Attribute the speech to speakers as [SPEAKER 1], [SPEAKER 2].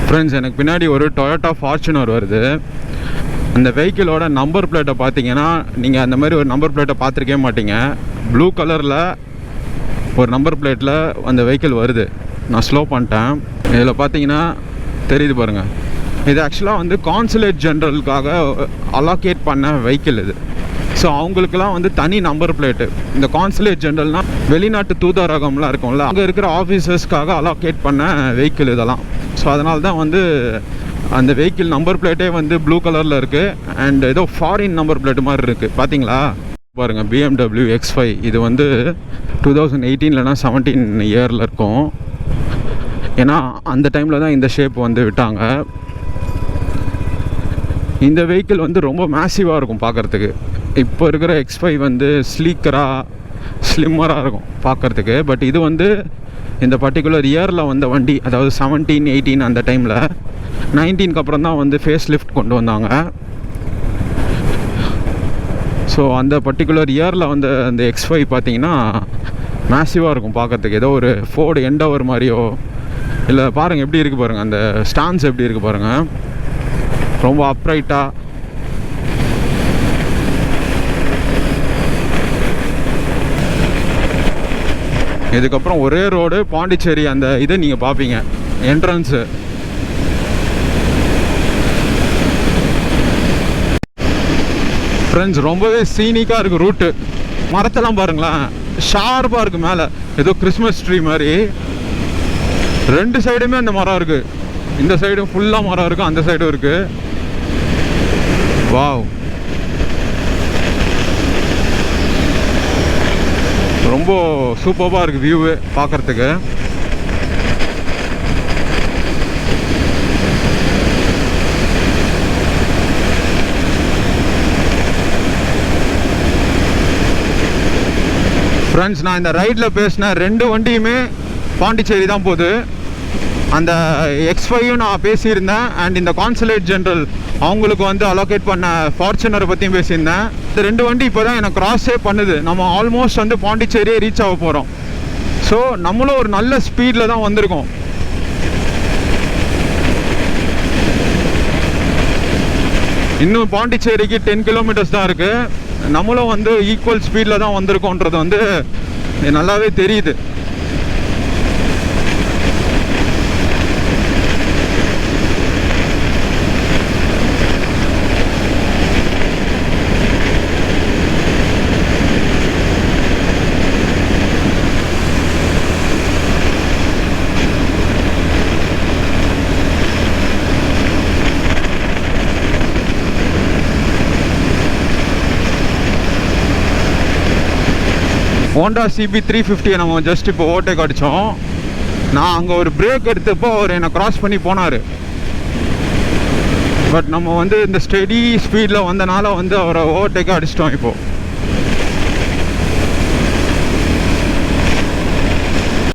[SPEAKER 1] Friends, எனக்கு பின்னாடி ஒரு டொயோட்டா ஃபார்ச்சுனர் வருது. அந்த வெஹிக்கிளோட நம்பர் பிளேட்டை பார்த்தீங்கன்னா, நீங்கள் அந்த மாதிரி ஒரு நம்பர் பிளேட்டை பார்த்துருக்கவே மாட்டீங்க. ப்ளூ கலரில் ஒரு நம்பர் பிளேட்டில் அந்த வெஹிக்கிள் வருது. நான் ஸ்லோ பண்ணிட்டேன். இதில் பார்த்தீங்கன்னா தெரியுது பாருங்கள். இது ஆக்சுவலாக வந்து கான்சுலேட் ஜென்ரலுக்காக அலோகேட் பண்ண வெஹிக்கிள் இது. ஸோ அவங்களுக்குலாம் வந்து தனி நம்பர் பிளேட்டு. இந்த கான்சுலேட் ஜென்ரல்னால் வெளிநாட்டு தூதரகம்லாம் இருக்கும்ல, அங்கே இருக்கிற ஆஃபீஸர்ஸ்க்காக அலோகேட் பண்ண வெஹிக்கிள் இதெல்லாம். ஸோ அதனால தான் வந்து அந்த வெஹிக்கிள் நம்பர் பிளேட்டே வந்து ப்ளூ கலரில் இருக்குது. அண்ட் ஏதோ ஃபாரின் நம்பர் பிளேட்டு மாதிரி இருக்குது. பார்த்தீங்களா பாருங்கள், BMW X5. இது வந்து 2018 இல்லைனா 17 இயரில் இருக்கும். ஏன்னா அந்த டைமில் தான் இந்த ஷேப் வந்து விட்டாங்க. இந்த வெஹிக்கிள் வந்து ரொம்ப மேசிவாக இருக்கும் பார்க்குறதுக்கு. இப்போ இருக்கிற X5 வந்து ஸ்லீக்கராக ஸ்லிம்மராக இருக்கும் பார்க்குறதுக்கு. பட் இது வந்து இந்த பர்டிகுலர் இயரில் வந்த வண்டி, அதாவது 17, 18 அந்த டைமில். 19க்கு அப்புறம் தான் வந்து ஃபேஸ் லிஃப்ட் கொண்டு வந்தாங்க. ஸோ அந்த பர்டிகுலர் இயரில் வந்து அந்த X5 பார்த்தீங்கன்னா மேசிவாக இருக்கும் பார்க்குறதுக்கு. ஏதோ ஒரு ஃபோர்டு எண்டவர் மாதிரியோ இல்லை. பாருங்கள் எப்படி இருக்குது பாருங்கள், அந்த ஸ்டான்ஸ் எப்படி இருக்குது பாருங்கள், ரொம்ப அப்ரைட்டாக. இதுக்கப்புறம் ஒரே ரோடு பாண்டிச்சேரி, அந்த இதை நீங்கள் பார்ப்பீங்க, என்ட்ரன்ஸு. ஃப்ரெண்ட்ஸ், ரொம்பவே சீனிக்காக இருக்குது ரூட்டு. மரத்தெல்லாம் பாருங்களேன், ஷார்ப்பாக இருக்குது மேலே, ஏதோ கிறிஸ்மஸ் ட்ரீ மாதிரி. ரெண்டு சைடுமே அந்த மரம் இருக்குது. இந்த சைடும் ஃபுல்லாக மரம் இருக்குது, அந்த சைடும் இருக்குது. வாவ், ரொம்ப சூப்பராக இருக்குது வியூவு பார்க்குறதுக்கு. ஃப்ரெண்ட்ஸ், நான் இந்த ரைடில் பேசின ரெண்டு வண்டியுமே பாண்டிச்சேரி தான் போகுது. அந்த X5யும் நான் பேசியிருந்தேன். அண்ட் இந்த கான்சுலேட் ஜென்ரல் அவங்களுக்கு வந்து அலோகேட் பண்ண ஃபார்ச்சுனரை பற்றியும் பேசியிருந்தேன். இந்த ரெண்டு வண்டி இப்போ தான் எனக்கு கிராஸே பண்ணுது. நம்ம ஆல்மோஸ்ட் வந்து பாண்டிச்சேரியே ரீச் ஆக போகிறோம். ஸோ நம்மளும் ஒரு நல்ல ஸ்பீடில் தான் வந்திருக்கோம். இன்னும் பாண்டிச்சேரிக்கு 10 கிலோமீட்டர்ஸ் தான் இருக்குது. நம்மளும் வந்து ஈக்குவல் ஸ்பீடில் தான் வந்திருக்கோன்றது வந்து நல்லாவே தெரியுது. ஹோண்டா CB 350 நம்ம ஜஸ்ட் இப்போ ஓவர்டேக் அடித்தோம். நான் அங்கே ஒரு பிரேக் எடுத்தப்போ அவர் என்னை க்ராஸ் பண்ணி போனார். பட் நம்ம வந்து இந்த ஸ்டெடி ஸ்பீடில் வந்தனால வந்து அவரை ஓவர்டேக்காக அடிச்சிட்டோம் இப்போது.